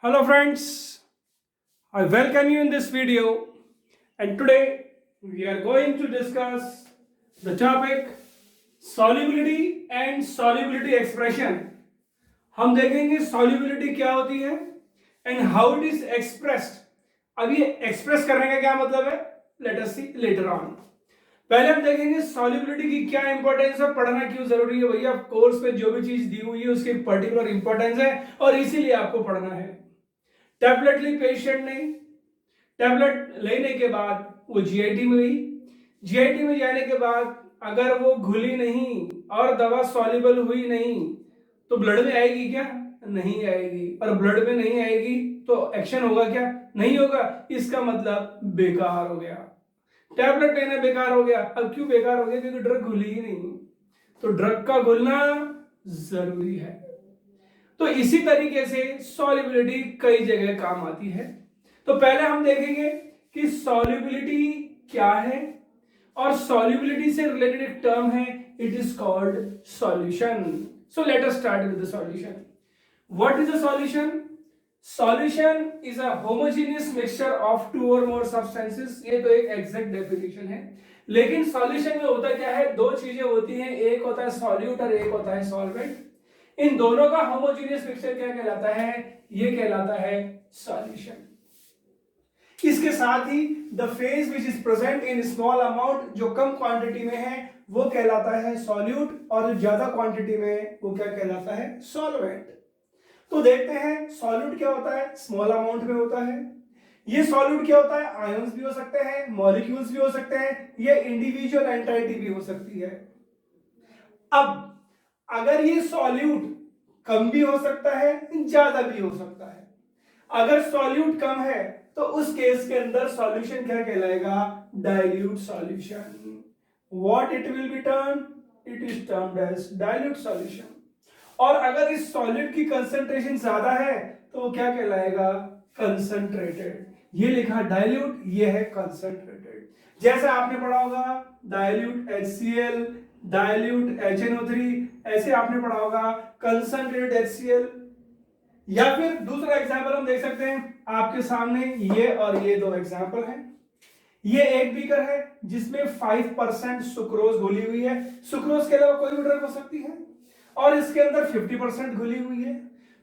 Hello friends, I welcome you in this video and today we are going to discuss the topic solubility and solubility expression. हम देखेंगे solubility क्या होती है and how it is expressed. अब ये express करने का क्या मतलब है? Let us see later on. पहले हम देखेंगे solubility की क्या इंपॉर्टेंस है, पढ़ना क्यों जरूरी है। भैया कोर्स पे जो भी चीज दी हुई है उसकी पर्टिकुलर इंपॉर्टेंस है और इसीलिए आपको पढ़ना है। टैबलेट ली पेशेंट ने, टैबलेट लेने के बाद वो जीआईटी में गई, जीआईटी में जाने के बाद अगर वो घुली नहीं और दवा सॉल्युबल हुई नहीं तो ब्लड में आएगी क्या? नहीं आएगी। और ब्लड में नहीं आएगी तो एक्शन होगा क्या? नहीं होगा। इसका मतलब बेकार हो गया, टैबलेट लेना बेकार हो गया। अब क्यों बेकार हो गया? क्योंकि ड्रग घुली ही नहीं। तो ड्रग का घुलना जरूरी है। तो इसी तरीके से सॉल्युबिलिटी कई जगह काम आती है। तो पहले हम देखेंगे कि सॉल्युबिलिटी क्या है और सॉल्युबिलिटी से रिलेटेड एक टर्म है, it is called solution. So let us start with the solution. What is a solution? Solution is a homogeneous mixture of two or more substances. ये तो एक एग्जैक्ट डेफिनेशन है, लेकिन सॉल्यूशन में होता क्या है? दो चीजें होती हैं, एक होता है सॉल्यूट और एक होता है सॉल्वेंट। इन दोनों का होमोजेनियस मिक्सचर क्या कहलाता है? ये कहलाता है सॉल्यूशन। इसके साथ ही the phase which is present in small amount, जो कम क्वांटिटी में है वो कहलाता है सॉल्यूट, और जो ज्यादा क्वांटिटी में वो क्या कहलाता है? सॉल्वेंट। तो देखते हैं सॉल्यूट क्या होता है, स्मॉल अमाउंट में होता है। ये सॉल्यूट क्या होता है? आयंस भी हो सकते हैं, मॉलिक्यूल्स भी हो सकते हैं, ये इंडिविजुअल एंटाइटी भी हो सकती है। अब अगर ये सॉल्यूट कम भी हो सकता है, ज्यादा भी हो सकता है। अगर सॉल्यूट कम है तो उस केस के अंदर सॉल्यूशन क्या कहलाएगा? Dilute solution. What it will be termed? It is termed as dilute solution. और अगर इस सॉलिड की कंसंट्रेशन ज्यादा है तो वो क्या कहलाएगा? कंसंट्रेटेड। ये लिखा डाइल्यूट, ये है कंसंट्रेटेड। जैसे आपने पढ़ा होगा डाइल्यूट HCl, डाइल्यूट HNO3, ऐसे आपने पढ़ा होगा कंसंट्रेटेड HCl। या फिर दूसरा एग्जांपल हम देख सकते हैं आपके सामने, ये और ये दो एग्जांपल हैं। ये एक बीकर है जिसमें 5% सुक्रोज घुली हुई है। सुक्रोज के अलावा कोई भी ड्रग हो सकती है, और इसके अंदर 50% घुली हुई है।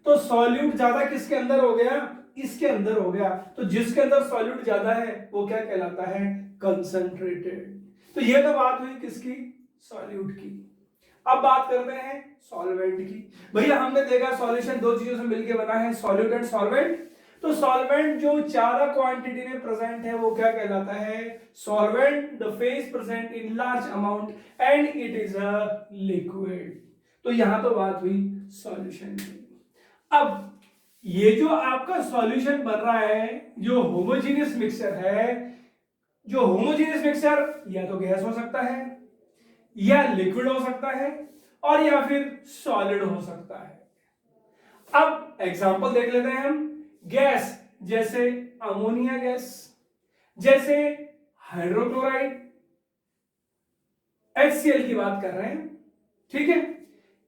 तो सॉल्यूट ज्यादा किसके अंदर हो गया? इसके अंदर हो गया। तो जिसके अंदर सॉल्यूट ज्यादा है वो क्या कहलाता है? कंसंट्रेटेड। तो ये तो बात हुई किसकी? सॉल्यूट की। अब बात करते हैं सॉल्वेंट की। भैया हमने देखा सॉल्यूशन दो चीजों से मिलकर बना है, सॉल्यूट एंड सॉल्वेंट। तो सॉल्वेंट जो ज्यादा क्वांटिटी में प्रेजेंट है वो क्या कहलाता है? Solvent. The phase present in large amount and it is a liquid. तो यहां तो बात हुई सॉल्यूशन की। अब ये जो आपका सॉल्यूशन बन रहा है, जो होमोजेनियस मिक्सचर है, जो होमोजेनियस मिक्सचर या तो गैस हो सकता है, या लिक्विड हो सकता है, और या फिर सॉलिड हो सकता है। अब एग्जांपल देख लेते हैं हम। गैस जैसे अमोनिया गैस, जैसे हाइड्रोक्लोराइड, HCl की बात कर रहे हैं, ठीक है।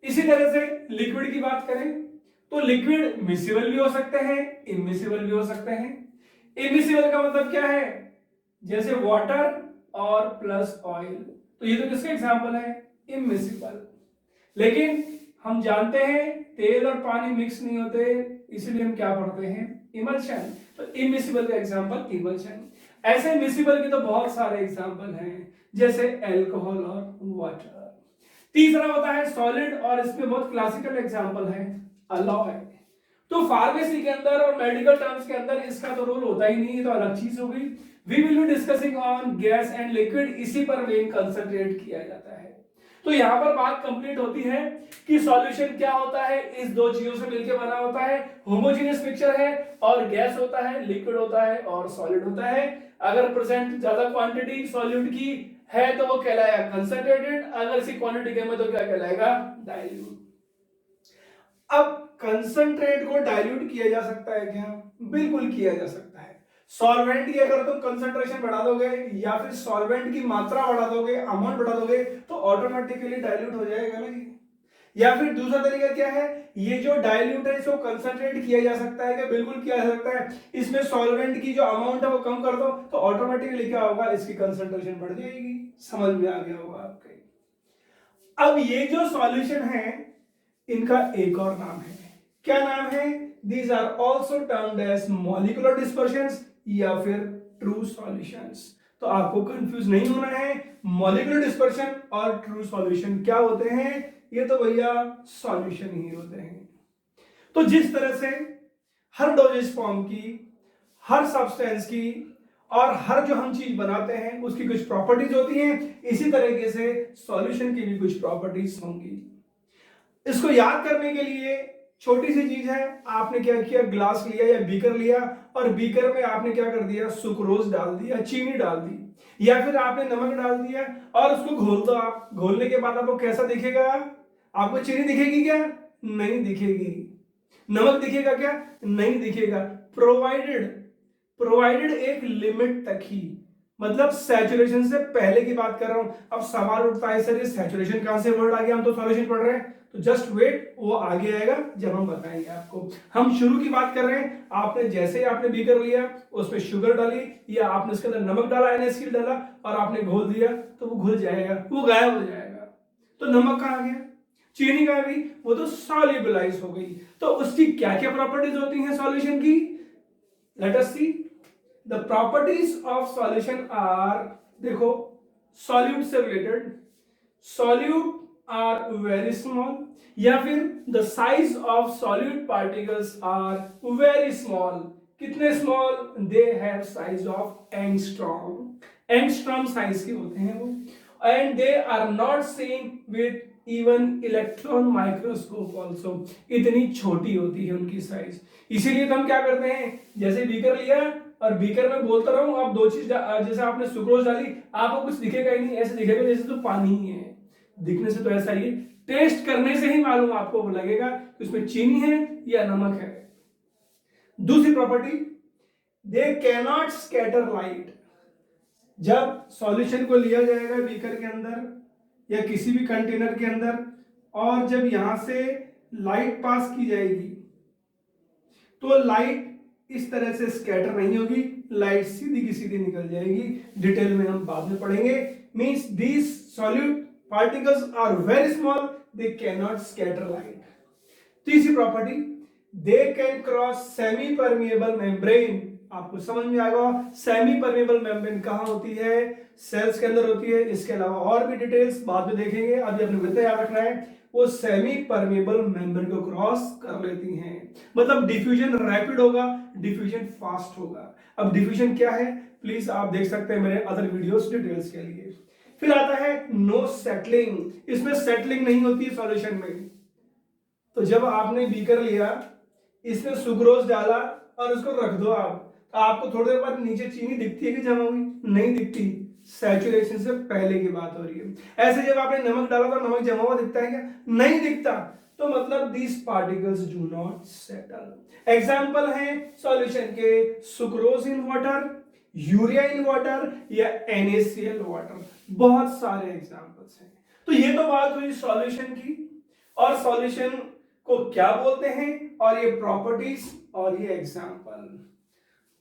इसी तरह से लिक्विड की बात करें तो लिक्विड मिसिबल भी हो सकते हैं, इमिसिबल भी हो सकते हैं। इमिसिबल का मतलब क्या है? जैसे वाटर और प्लस ऑयल, तो ये तो किसका एग्जांपल है? इमिसिबल। लेकिन हम जानते हैं तेल और पानी मिक्स नहीं होते, इसलिए हम क्या पढ़ते हैं? इमल्शन। तो इमिसिबल का एग्जांपल इमल्शन। ऐसे मिसिबल के तो बहुत सारे एग्जांपल हैं, जैसे अल्कोहल और वाटर। तीसरा होता है सॉलिड, और इसमें बहुत क्लासिकल एग्जांपल है अलॉय। तो फार्मेसी के अंदर और मेडिकल टर्म्स के अंदर इसका तो रोल होता ही नहीं, तो अलग चीज हो गई। We will be discussing on gas and liquid, इसी पर मेन कंसंट्रेट किया जाता है। तो यहां पर बात कंप्लीट होती है कि सॉल्यूशन क्या होता है, इस दो चीजों से मिलकर बना होता है। होमोजेनियस मिक्सचर है, और गैस होता है, लिक्विड होता है, और सॉलिड होता है। अगर प्रेजेंट ज्यादा क्वांटिटी सॉल्यूट की है तो वो कहलाएगा कंसंट्रेटेड, अगर इसी क्वांटिटी के में तो क्या कहलाएगा? डाइल्यूट। अब कंसंट्रेट को डाइल्यूट किया जा सकता है क्या? बिल्कुल किया जा सकता है। सॉल्वेंट की अगर तुम कंसंट्रेशन बढ़ा दोगे या फिर सॉल्वेंट की मात्रा बढ़ा दोगे, अमाउंट बढ़ा दोगे, तो ऑटोमेटिकली डाइल्यूट हो जाएगा ना। या फिर दूसरा तरीका क्या है, ये जो डाइल्यूट है इसको कंसंट्रेट किया जा सकता है, क्या बिल्कुल किया जा सकता है, इसमें सॉल्वेंट की जो अमाउंट है वो कम कर दो तो ऑटोमेटिकली क्या होगा, इसकी कंसंट्रेशन बढ़ जाएगी। समझ में आ गया होगा आपके। अब ये जो सॉल्यूशन है इनका एक और नाम है, क्या नाम है, these are also termed as molecular dispersions या फिर ट्रू सॉल्यूशंस। तो आपको कंफ्यूज नहीं होना है, मॉलिक्यूलर डिस्पर्शन और ट्रू सॉल्यूशन क्या होते हैं, ये तो भैया सॉल्यूशन ही होते हैं। तो जिस तरह से हर डोजेज फॉर्म की, हर सब्सटेंस की और हर जो हम चीज बनाते हैं उसकी कुछ प्रॉपर्टीज होती हैं, इसी तरीके से सॉल्यूशन की भी कुछ प्रॉपर्टीज होंगी। इसको याद करने के लिए छोटी सी चीज है, आपने क्या किया, ग्लास लिया या बीकर लिया और बीकर में आपने क्या कर दिया, सुक्रोज डाल दिया, चीनी डाल दी या फिर आपने नमक डाल दिया और उसको घोल दो। आप घोलने के बाद आपको कैसा दिखेगा, आपको चीनी दिखेगी क्या, नहीं दिखेगी। नमक दिखेगा क्या, नहीं दिखेगा। प्रोवाइडेड एक लिमिट तक ही, मतलब सैचुरेशन से पहले की बात कर रहा हूं। अब सवाल उठता है सर ये सैचुरेशन कहां से वर्ड आ गया, हम तो सॉल्यूशन पढ़ रहे हैं। तो जस्ट वेट, वो आगे आएगा जब हम बताएंगे आपको। हम शुरू की बात कर रहे हैं, आपने जैसे ही आपने बीकर लिया उसमें शुगर डाली या आपने उसके अंदर नमक डाला, NaCl डाला और आपने घोल दिया तो वो घुल जाएगा, वो गायब हो जाएगा। तो नमक कहां गया, चीनी कहां गई, वो तो सॉल्युबलाइज हो गई। तो उसकी क्या क्या प्रॉपर्टीज होती हैं सॉल्यूशन की, let us see. The properties of solution are, देखो सॉल्यूट से related, solute are very small या फिर the size of solute particles are very small. कितने small, they have size of angstrom size के होते हैं वो, and they are not seen with even electron microscope also. इतनी छोटी होती है उनकी साइज। इसीलिए तो हम क्या करते हैं, जैसे बीकर लिया और बीकर में बोलता रहूं, आप दो चीज, जैसे आपने सुक्रोज डाली आपको कुछ दिखेगा ही नहीं, ऐसे दिखेगा जैसे तो पानी ही है। दिखने से तो ऐसा ही है, टेस्ट करने से ही मालूम आपको लगेगा कि उसमें चीनी है या नमक है। दूसरी property, they cannot scatter light. जब सॉल्यूशन को लिया जाएगा बीकर के अंदर या किसी भी कंटेनर के अंदर और जब यहां से लाइट पास की जाएगी तो लाइट इस तरह से स्कैटर नहीं होगी, लाइट सीधी की सीधी निकल जाएगी। डिटेल में हम बाद में पढ़ेंगे। Means these solute particles are very small, they cannot scatter light. तीसरी property, they can cross semi permeable membrane। आपको समझ में आएगा सेमी परमेबल मेम्ब्रेन कहां होती है, सेल्स के अंदर होती है। इसके अलावा और भी डिटेल्स बाद में देखेंगे, अभी अपने इतना याद रखना है, वो सेमी परमेबल मेम्ब्रेन को क्रॉस कर लेती हैं। मतलब डिफ्यूजन रैपिड होगा, डिफ्यूजन फास्ट होगा। अब डिफ्यूजन क्या है, प्लीज आप देख सकते हैं मेरे अदर वीडियोस डिटेल्स के लिए। फिर आता है नो सेटलिंग, इसमें सेटलिंग नहीं होती है सॉल्यूशन में। तो जब आपने बीकर लिया, इसमें सुक्रोज डाला और उसको रख दो आप, तो आपको थोड़ी देर बाद नीचे चीनी दिखती है कि जमा हुई, नहीं दिखती। सैचुरेशन से पहले की बात हो रही है। ऐसे जब आपने नमक डाला तो नमक जमा हुआ दिखता है क्या, नहीं दिखता। तो मतलब these particles do not settle. Example है सॉल्यूशन के, sucrose in water, urea in water या NaCl वाटर, बहुत सारे एग्जांपल्स हैं। तो ये तो बात हुई सॉल्यूशन की, और सॉल्यूशन को क्या बोलते हैं और ये प्रॉपर्टीज और ये एग्जांपल।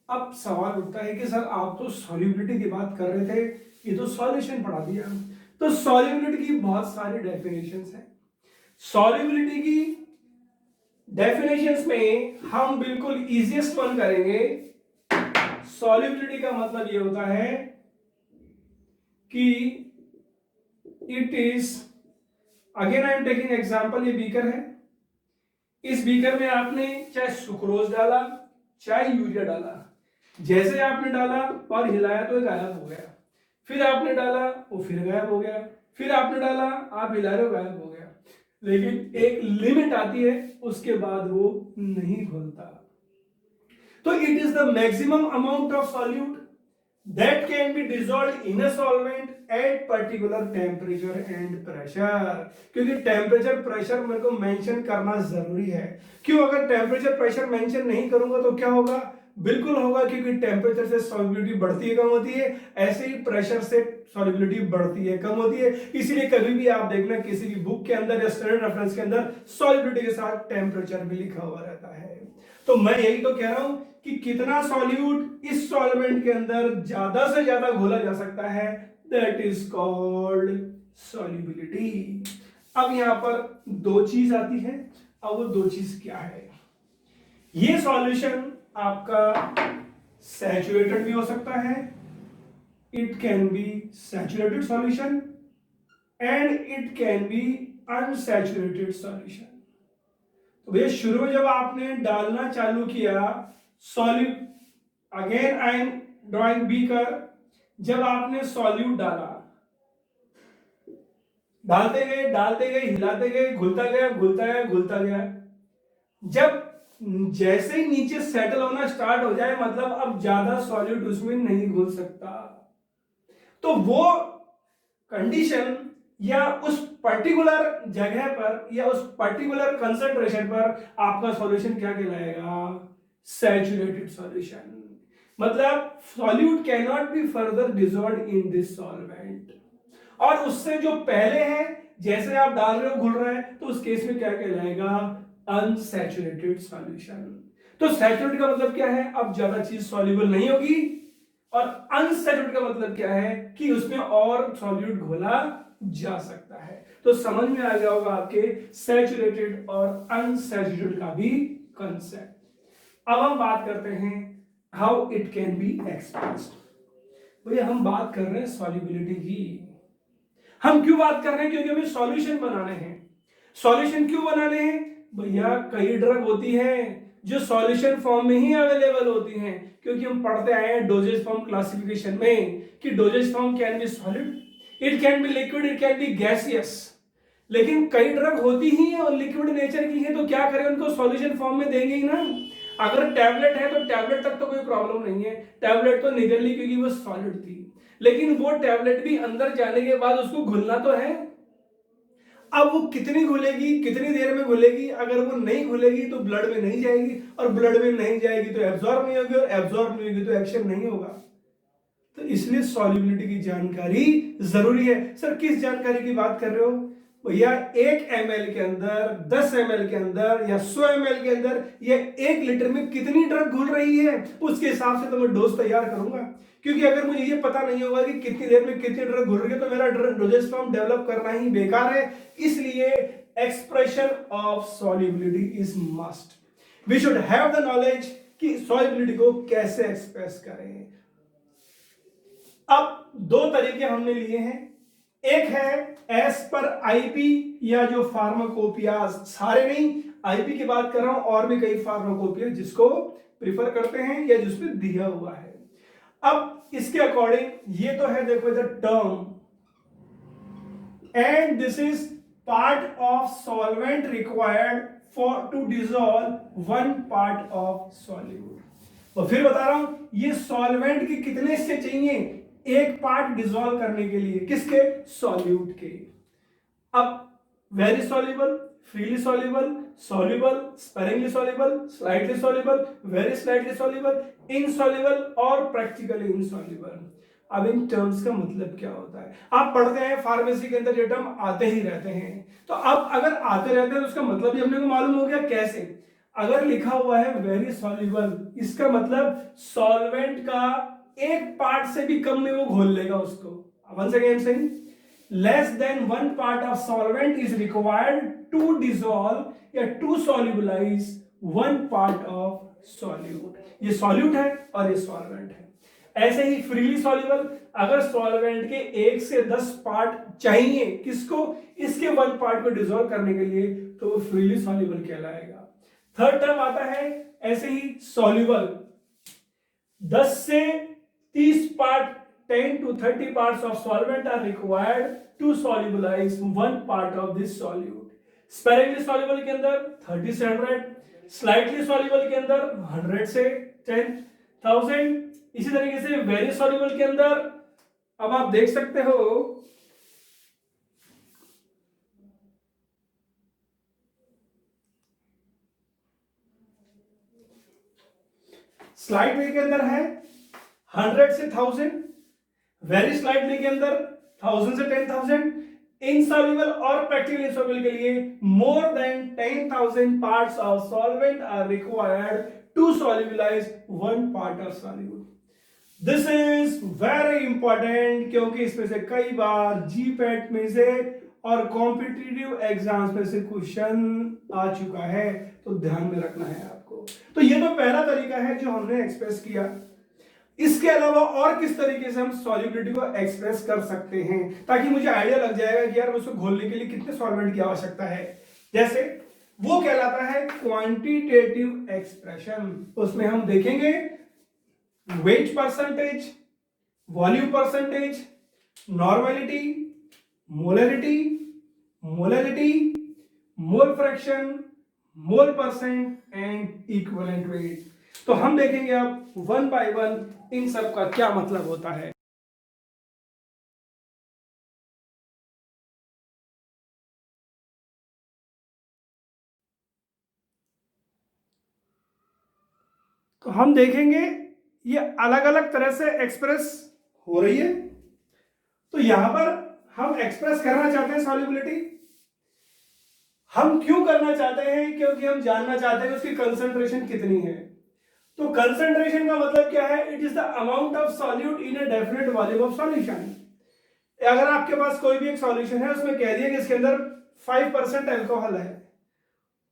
अब सवाल उठता है कि सर आप तो सॉल्युबिलिटी की बात कर रहे थे, ये तो सॉल्यूशन पढ़ा दिया। तो सॉल्युबिलिटी की बहुत सारी डेफिनेशंस हैं। सॉल्युबिलिटी की डेफिनेशंस में हम बिल्कुल इजीएस्ट वन करेंगे। सॉल्युबिलिटी का मतलब ये होता है कि it is, again I am taking example, ये बीकर है, इस बीकर में आपने चाहे सुक्रोज डाला चाहे यूरिया डाला, जैसे आपने डाला और हिलाया तो गायब हो गया, फिर आपने डाला वो फिर गायब हो गया, फिर आपने डाला आप हिला रहे हो गायब हो गया। लेकिन एक लिमिट आती है, उसके बाद वो नहीं घुलता। तो it is the maximum amount of solute that can be dissolved in a solvent at particular temperature and pressure। क्योंकि टेम्परेचर प्रेशर मेरे को मेंशन करना जरूरी है। क्यों, अगर टेम्परेचर प्रेशर मेंशन नहीं करूंगा तो क्या होगा, बिल्कुल होगा, क्योंकि टेम्परेचर से सॉल्युबिलिटी बढ़ती है कम होती है, ऐसे ही प्रेशर से सॉल्युबिलिटी बढ़ती है कम होती है। इसीलिए कभी भी आप देखना किसी भी बुक के अंदर या स्टैंडर्ड रेफरेंस के अंदर सॉल्युबिलिटी के साथ टेम्परेचर भी लिखा हुआ रहता है। तो मैं यही तो कह रहा हूं कि कितना सॉल्यूट इस सॉल्वेंट के अंदर ज्यादा से ज्यादा घोला जा सकता है, दैट इज कॉल्ड सॉल्युबिलिटी। अब यहां पर दो चीज आती है। अब वो दो चीज क्या है? ये सॉल्यूशन आपका सैचुरेटेड भी हो सकता है, it can be saturated solution and it can be unsaturated solution. तो भैया शुरू में जब आपने डालना चालू किया solute, again I am drawing beaker, जब आपने सॉल्यूट डाला, डालते गए हिलाते गए, घुलता गया घुलता गया घुलता गया, जब जैसे ही नीचे सेटल होना स्टार्ट हो जाए, मतलब अब ज्यादा सॉल्यूट उसमें नहीं घुल सकता, तो वो कंडीशन या उस पर्टिकुलर जगह पर या उस पर्टिकुलर कंसंट्रेशन पर आपका सॉल्यूशन क्या कहलाएगा? Saturated solution. मतलब solute can not be further dissolve in this solvent. और उससे जो पहले है, जैसे आप डाल रहे हो घुल रहा है, तो उस केस में क्या कहलाएगा? Unsaturated solution. तो सैचुरेटेड का मतलब क्या है? अब ज्यादा चीज सॉल्युबल नहीं होगी, और अनसैचुरेटेड का मतलब क्या है? कि उसमें और सॉल्यूट घोला जा सकता है। तो समझ में आ गया होगा आपके सैचुरेटेड और अनसैचुरेटेड का भी कंसेप्ट। अब हम बात करते हैं how it can be expressed. भैया हम बात कर रहे हैं सॉल्युबिलिटी की। हम क्यों बात कर रहे हैं? क्योंकि हमें सॉल्यूशन बनाने हैं। सॉल्यूशन क्यों बनाने हैं? भैया कई ड्रग होती हैं जो सॉल्यूशन फॉर्म में ही अवेलेबल होती हैं, क्योंकि हम पढ़ते आए हैं डोजेज फॉर्म क्लासिफिकेशन में कि doses form can be solid, it can be liquid, it can be gaseous. लेकिन कई ड्रग होती ही है और लिक्विड नेचर की है, तो क्या करें, उनको सॉल्यूशन फॉर्म में देंगे ही ना। अगर टैबलेट है तो टैबलेट तक तो कोई प्रॉब्लम नहीं है, टैबलेट तो निकल ली क्योंकि वो सॉलिड थी, लेकिन वो टैबलेट भी अंदर जाने के बाद उसको घुलना तो है। अब वो कितनी घुलेगी, कितनी देर में घुलेगी? अगर वो नहीं घुलेगी तो ब्लड में नहीं जाएगी, और ब्लड में नहीं जाएगी तो एब्जॉर्ब नहीं होगी, और एब्जॉर्ब नहीं होगी तो एक्शन नहीं होगा। तो इसलिए सॉल्युबिलिटी की जानकारी जरूरी है। सर किस जानकारी की बात कर रहे हो? भैया 1 ml के अंदर, 10 ml के अंदर या 100 ml के अंदर या 1 लीटर में कितनी ड्रग घुल रही है, उसके हिसाब से तो मैं डोज तैयार करूंगा। क्योंकि अगर मुझे ये पता नहीं होगा कि कितनी देर में कितनी ड्रग घुल रही है, तो मेरा डोजेज फॉर्म डेवलप करना ही बेकार है। इसलिए expression of solubility is must. We should have the knowledge कि सॉल्युबिलिटी को कैसे एक्सप्रेस करें। अब दो तरीके हमने लिए हैं। एक है एस पर आईपी या जो फार्माकोपिया, सारे नहीं, आईपी की बात कर रहा हूं, और भी कई फार्माकोपिया जिसको प्रिफर करते हैं या जिसमें दिया हुआ है। अब इसके अकॉर्डिंग ये तो है, देखो the term, and this is part of solvent required for to dissolve 1 part of solute. तो फिर बता रहा हूं, ये सॉल्वेंट के कितने हिस्से चाहिए 1 पार्ट डिसॉल्व करने के लिए? किसके? सॉल्यूट के। अब very soluble, freely soluble, soluble, sparingly soluble, slightly soluble, very slightly soluble, insoluble और प्रैक्टिकली इनसॉल्युबल। अब इन टर्म्स का मतलब क्या होता है? आप पढ़ते हैं फार्मेसी के अंदर, ये टर्म आते ही रहते हैं। तो अब अगर आते रहते हैं तो उसका मतलब भी अपने को मालूम हो गया। कैसे? अगर लिखा हुआ है वेरी सॉल्युबल, इसका मतलब सॉल्वेंट का 1 पार्ट से भी कम में वो घोल लेगा उसको। Once again saying, less than 1 part of solvent is required to dissolve या to solubilize 1 part of solute। ये solute है और ये solvent है। ऐसे ही freely soluble, अगर solvent के 1 से 10 पार्ट चाहिए किसको? इसके 1 पार्ट को डिसॉल्व करने के लिए, तो वो freely soluble कहलाएगा। थर्ड टर्म आता है ऐसे ही soluble, 10 से 30 part, 10 to 30 parts of solvent are required to solubilize 1 part of this solute। sparingly soluble के अंदर 30 से 100, slightly soluble के अंदर 100 से 10,000। इसी तरीके से very soluble के अंदर, अब आप देख सकते हो स्लाइट वे के अंदर है 100 से 1000, वेरी स्लाइट वे के अंदर 1000 से 10,000, insoluble और practically insoluble के लिए more than 10,000 parts of solvent are required to solubilize one part of solute. This is very important क्योंकि इसमें से कई बार जीपैट में से और कॉम्पिटिटिव एग्जाम्स में से क्वेश्चन आ चुका है, तो ध्यान में रखना है आपको। तो ये तो पहला तरीका है जो हमने एक्सप्रेस किया। इसके अलावा और किस तरीके से हम सॉल्युबिलिटी को एक्सप्रेस कर सकते हैं, ताकि मुझे आइडिया लग जाएगा कि यार उसको घोलने के लिए कितने सॉल्वेंट की आवश्यकता है। जैसे वो कहलाता है क्वांटिटेटिव एक्सप्रेशन। उसमें हम देखेंगे wait percentage, volume percentage, normality, molarity, molarity, mole fraction, mole percent and equivalent weight. तो हम देखेंगे अब वन बाय वन इन सब का क्या मतलब होता है। तो हम देखेंगे ये अलग अलग तरह से एक्सप्रेस हो रही है। तो यहां पर हम एक्सप्रेस करना चाहते हैं सॉल्युबिलिटी। हम क्यों करना चाहते हैं? क्योंकि हम जानना चाहते हैं उसकी कंसंट्रेशन कितनी है। तो कंसंट्रेशन का मतलब क्या है? It is the amount of solute in a definite volume of solution. अगर आपके पास कोई भी एक सॉल्यूशन है, उसमें कह दिया कि इसके अंदर 5% अल्कोहल है,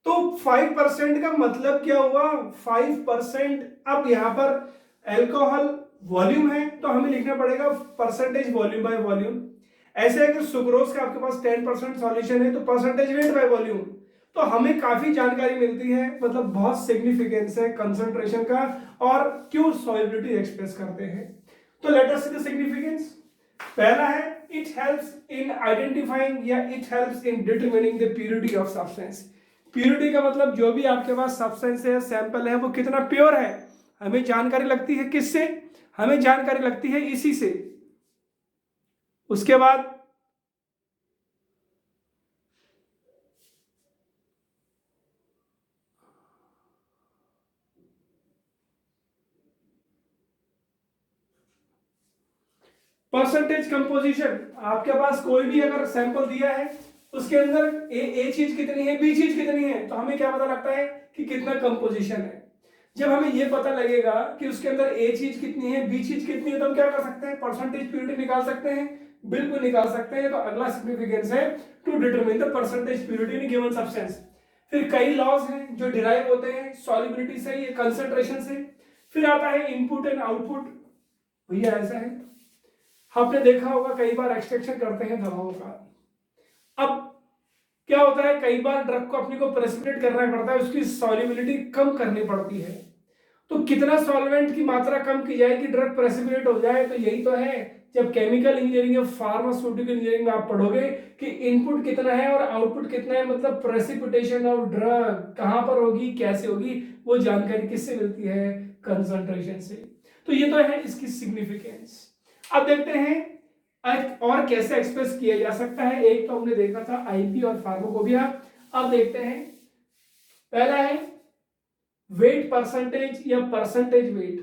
तो 5% का मतलब क्या हुआ? 5%। अब यहां पर अल्कोहल वॉल्यूम है, तो हमें लिखना पड़ेगा परसेंटेज वॉल्यूम बाय वॉल्यूम। ऐसे अगर सुक्रोज का आपके पास 10% सॉल्यूशन है, तो परसेंटेज वेट बाय वॉल्यूम। तो हमें काफी जानकारी मिलती है, मतलब बहुत सिग्निफिकेंस है कंसंट्रेशन का और क्यों सॉल्युबिलिटी एक्सप्रेस करते हैं। तो late us see the significance. पहला है इट हेल्प्स इन आइडेंटिफाइंग या it helps in determining the purity of substance. Purity का मतलब जो भी आपके पास सब्सटेंस है, सैंपल है, वो कितना प्योर है। हमें जानकारी लगती है किससे? हमें जानकारी लगती है इसी से। उसके बाद परसेंटेज कंपोजिशन। आपके पास कोई भी अगर सैंपल दिया है, उसके अंदर ए चीज कितनी है, बी चीज कितनी है, तो हमें क्या पता लगता है कि कितना कंपोजिशन है। जब हमें यह पता लगेगा कि उसके अंदर ए चीज कितनी है, बी चीज कितनी है, तो हम क्या कर सकते हैं? परसेंटेज प्योरिटी निकाल सकते हैं। बिल्कुल निकाल सकते हैं। तो अगला सिग्निफिकेंस है to determine the percentage purity in given substance. फिर कई लॉज हैं जो डिराइव होते हैं सॉल्युबिलिटी से, ये कंसंट्रेशन से। फिर आता है इनपुट एंड आउटपुट। भैया ऐसा है, आपने देखा होगा कई बार एक्सट्रैक्शन करते हैं दवाओं का। अब क्या होता है, कई बार ड्रग को अपने को प्रेसिपिटेट करना पड़ता है, उसकी सॉल्युबिलिटी कम करनी पड़ती है। तो कितना सॉल्वेंट की मात्रा कम की जाए कि ड्रग प्रेसिपिटेट हो जाए? तो यही तो है, जब केमिकल इंजीनियरिंग या फार्मास्यूटिकल इंजीनियरिंग में आप पढ़ोगे कि इनपुट कितना है और आउटपुट कितना है, मतलब प्रेसिपिटेशन ऑफ ड्रग कहां पर होगी, कैसे होगी, वो जानकारी किससे मिलती है? कंसंट्रेशन से। तो ये तो है इसकी सिग्निफिकेंस। अब देखते हैं और कैसे एक्सप्रेस किया जा सकता है। एक तो हमने देखा था आईपी और फार्माकोपिया। अब देखते हैं, पहला है वेट परसेंटेज या percentage weight.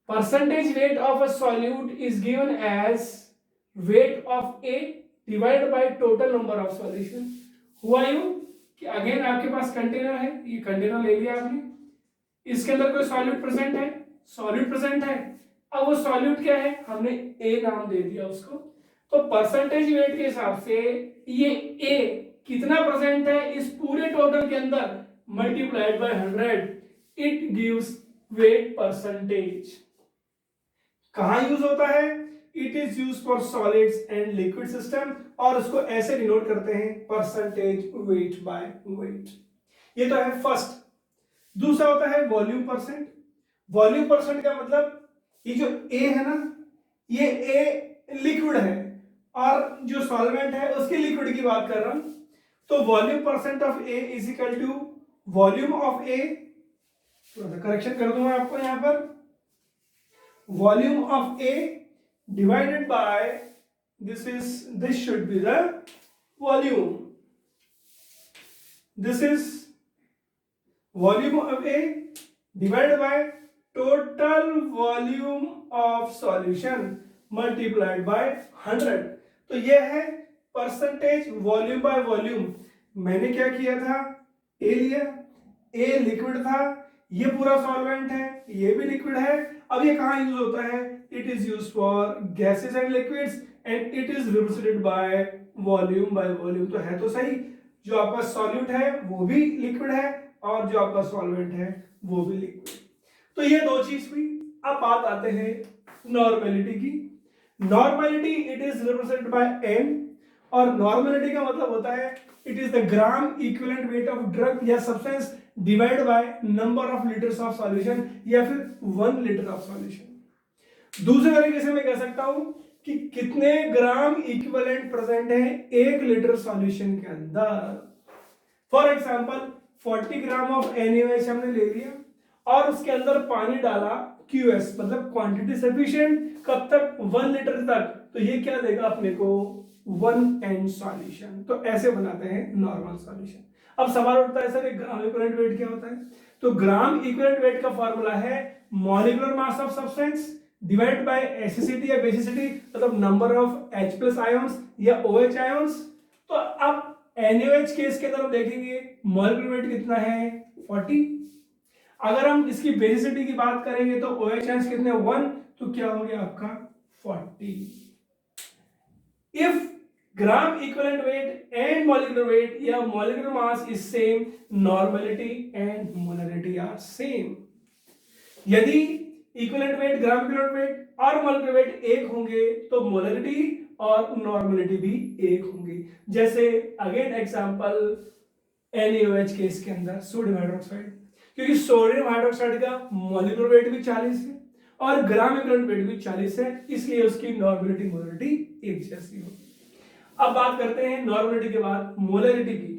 Percentage weight of a solute is given as weight of A divided by total number of solution. हुआ यूं कि अगेन आपके पास कंटेनर है, ये कंटेनर ले लिया आपने, इसके अंदर कोई सॉल्यूट प्रेजेंट है, सॉल्यूट प्रेजेंट है। अब वो सॉल्यूट क्या है, हमने ए नाम दे दिया उसको। तो परसेंटेज वेट के हिसाब से ये ए कितना प्रेजेंट है इस पूरे टोटल के अंदर, multiplied by 100, it gives wait percentage. कहां यूज होता है? It is use for solids and liquid system, और उसको ऐसे डिनोट करते हैं परसेंटेज वेट बाय वेट। ये तो है फर्स्ट। दूसरा होता है वॉल्यूम परसेंट। वॉल्यूम परसेंट का मतलब ये जो ए है ना, ये ए लिक्विड है और जो सॉल्वेंट है उसके लिक्विड की बात कर रहा हूं। तो volume percent of A is equal to volume of A, थोड़ा सा करेक्शन कर दूंगा आपको यहां पर, volume of A divided by this should be the volume, this is volume of A divided by total volume of solution multiplied by 100। तो ये है परसेंटेज वॉल्यूम बाय वॉल्यूम। मैंने क्या किया था, ए लिया, ए लिक्विड था, ये पूरा सॉल्वेंट है, ये भी लिक्विड है। अब ये कहाँ यूज होता है, it is use for gases and liquids and it is represented by volume by volume. तो है तो सही, जो आपका सॉल्यूट है वो भी लिक्विड है और जो आपका सॉल्वेंट है वो भी लिक्विड। तो ये दो चीज हुई। अब बात आते हैं नॉर्मेलिटी की। Normality it is represented by M, और नॉर्मेलिटी का मतलब होता है it is the gram equivalent weight of drug या substance divide by number of litres of solution या फिर 1 लीटर ऑफ सॉल्यूशन। दूसरे तरीके से मैं कह सकता हूं कि कितने ग्राम इक्विवेलेंट प्रेजेंट है 1 लीटर सॉल्यूशन के अंदर। For example 40 gram of NaOH हमने ले लिया और उसके अंदर पानी डाला QS, मतलब क्वांटिटी सफिशिएंट कब तक, 1 लीटर तक। तो ये क्या देगा अपने को, 1N सॉल्यूशन। तो ऐसे बनाते हैं नॉर्मल सॉल्यूशन। अब सवाल उठता है सर ग्राम इक्विवेलेंट वेट क्या होता है। तो ग्राम इक्विवेलेंट वेट का फॉर्मूला है molecular mass of substance divide bye acidity या बेसिसिटी, मतलब नंबर ऑफ H+ आयंस या OH आयंस। तो अब NaOH केस के अंदर हम देखेंगे मॉलिक्यूलर वेट कितना है, 40। अगर हम इसकी बेसिसिटी की बात करेंगे तो OH आयंस कितने, 1, तो क्या हो गया आपका 40। If gram equivalent weight and molecular weight या molecular mass is same, normality and molarity are same. यदि equivalent weight, gram equivalent weight और मॉलिक्यूलर वेट एक होंगे तो मोलरिटी और नॉर्मेलिटी भी एक होंगी। जैसे अगेन एग्जांपल NaOH केस के अंदर सोडियम हाइड्रोक्साइड, क्योंकि सोडियम हाइड्रोक्साइड का मॉलिक्यूलर वेट भी 40 है और ग्राम इक्विवेलेंट वेट भी 40 है, इसलिए उसकी नॉर्मेलिटी मोलरिटी एक जैसी होगी। अब बात करते हैं नॉर्मेलिटी के बाद मोलरिटी की।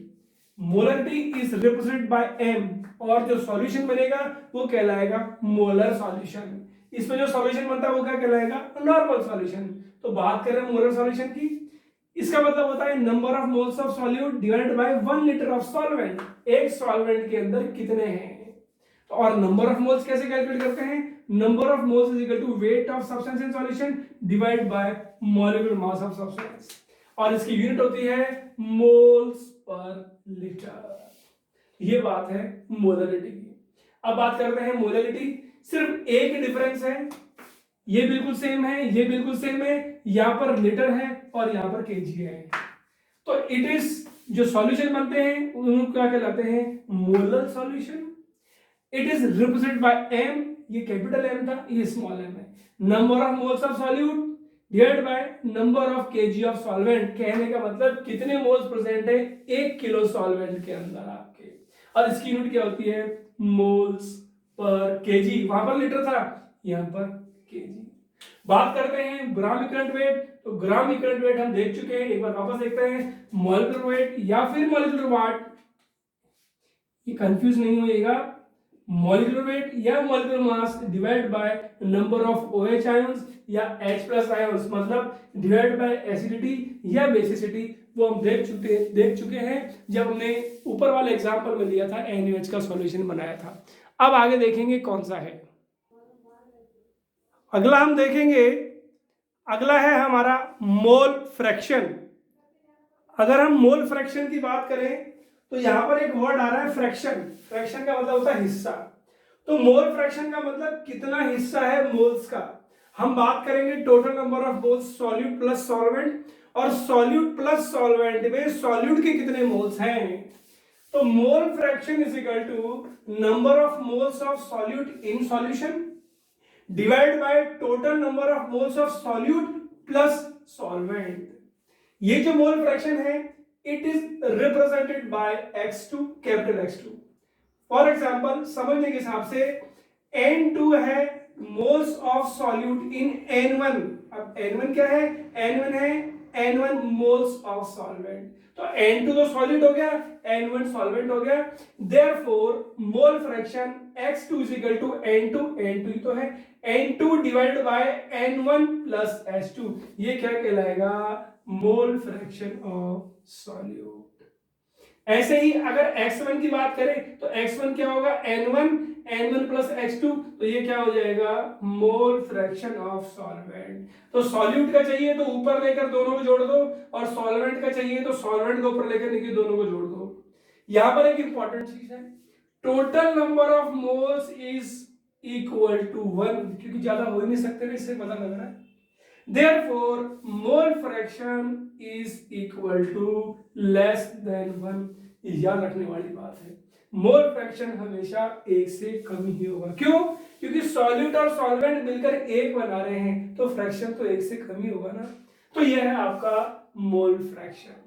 Molarity is represented bye M और जो सॉल्यूशन बनेगा वो कहलाएगा मोलर सॉल्यूशन। इसमें जो सॉल्यूशन बनता है वो क्या कहलाएगा, नॉर्मल सॉल्यूशन। तो बात कर रहे हैं मोलर सॉल्यूशन की, इसका मतलब होता है number of moles of solute divided by 1 litre of solvent. एक सॉल्वेंट के अंदर कितने हैं, तो और नंबर ऑफ मोल्स कैसे कैलकुलेट करते हैं, number of moles is equal to weight of substance in solution divide by molecular mass of substance, और इसकी यूनिट होती है मोल्स पर लीटर। ये बात है मोलरिटी की। अब बात करते हैं मोलरिटी, सिर्फ एक डिफरेंस है, ये बिल्कुल सेम है, ये बिल्कुल सेम है, यहां पर लीटर है और यहां पर केजी है। तो इट इज जो सॉल्यूशन बनते हैं उनको क्या कहलाते हैं, molar solution. It is represented bye M, ये कैपिटल M था, ये स्मॉल m है। Number of moles of solute divided bye number of KG of solvent. कहने का मतलब कितने मोल्स प्रेजेंट है 1 किलो सॉल्वेंट के अंदर आपके, और इसकी यूनिट क्या होती है, मोल्स पर केजी। वहां पर लीटर था, यहां पर केजी। बात करते हैं ग्राम इक्विवेलेंट वेट, तो ग्राम इक्विवेलेंट वेट हम देख चुके हैं, एक बार वापस देखते हैं। मॉलिक्यूलर वेट या फिर मॉलिक्यूलर वाट, ये कंफ्यूज नहीं होइएगा, मॉलिक्यूलर वेट या molecular mass divide by number of OH ions या H+ आयंस, मतलब डिवाइड बाय एसिडिटी या बेसिसिटी। वो हम देख चुके हैं जब हमने ऊपर वाले एग्जांपल में लिया था, NaOH का सॉल्यूशन बनाया था। अब आगे देखेंगे कौन सा है। अगला हम देखेंगे, अगला है हमारा मोल फ्रैक्शन। अगर हम मोल फ्रैक्शन की बात करें तो यहां पर एक वर्ड आ रहा है फ्रैक्शन। फ्रैक्शन का मतलब होता है हिस्सा। तो मोल फ्रैक्शन का मतलब कितना हिस्सा है मोल्स का। हम बात करेंगे total number of moles solute plus solvent, और सॉल्यूट प्लस सॉल्वेंट में सॉल्यूट के कितने मोल्स हैं। तो mole fraction is equal to number of moles of solute in solution divide by total number of moles of solute plus solvent. ये जो mole fraction है it is represented by X2, capital X2। For example समझने के हिसाब से N2 है moles of solute in N1। अब N1 क्या है, N1 है N1 मोल्स ऑफ सॉल्वेंट। तो N2 तो सॉलिड हो गया, N1 सॉल्वेंट हो गया, therefore mole fraction X2 is equal to N2, N2 तो है, N2 divided by N1 plus H2। ये क्या कहलाएगा, मोल फ्रैक्शन ऑफ सॉल्यूट। ऐसे ही अगर x1 की बात करें तो x1 क्या होगा, n1 प्लस x2, तो ये क्या हो जाएगा, मोल फ्रैक्शन ऑफ सॉल्वेंट। तो सॉल्यूट का चाहिए तो ऊपर लेकर दोनों को जोड़ दो, और सॉल्वेंट का चाहिए तो सॉल्वेंट को ऊपर लेकर नीचे दोनों को जोड़ दो। यहां पर एक इंपॉर्टेंट चीज है, total number of moles is equal to 1, क्योंकि ज्यादा हो ही नहीं सकते ना, इससे पता लग रहा है। Therefore, mole fraction is equal to less than 1। याद रखने वाली बात है, मोल फ्रैक्शन हमेशा एक से कम ही होगा। क्यों? क्योंकि सॉल्यूट और सॉल्वेंट मिलकर एक बना रहे हैं, तो फ्रैक्शन तो एक से कम ही होगा ना। तो यह है आपका मोल फ्रैक्शन।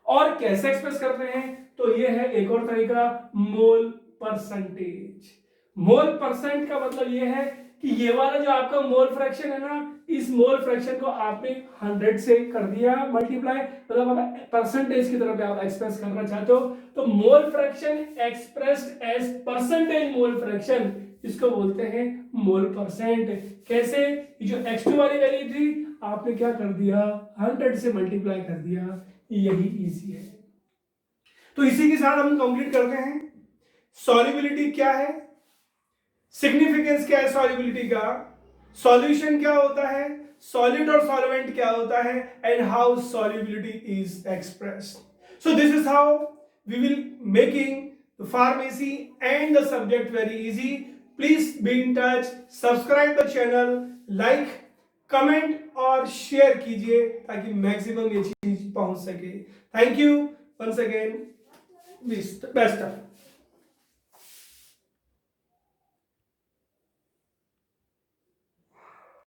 और कैसे एक्सप्रेस करते हैं, तो यह है एक और तरीका, मोल परसेंटेज। मोल परसेंट का मतलब यह है कि ये वाला जो आपका मोल फ्रैक्शन है ना, इस मोल फ्रैक्शन को आपने 100 से कर दिया मल्टीप्लाई, मतलब परसेंटेज की तरफ आप एक्सप्रेस करना चाहते हो, तो mole fraction expressed as percentage mole fraction, इसको बोलते हैं मोल परसेंट। कैसे? जो x2 वाली वैल्यू थी आपने क्या कर दिया, 100 से मल्टीप्लाई कर दिया, यही इजी है। तो इसी के साथ हम कंप्लीट करते हैं। सॉल्युबिलिटी क्या है, सिग्निफिकेंस क्या है सॉल्युबिलिटी का, सॉल्यूशन क्या होता है, सॉलिड और सॉल्वेंट क्या होता है, and how solubility is expressed. So this is how we will making the pharmacy and the subject very easy. Please be in touch, subscribe the channel, like, comment और share कीजिए ताकि maximum ये चीज पहुंच सके। Thank you once again, best of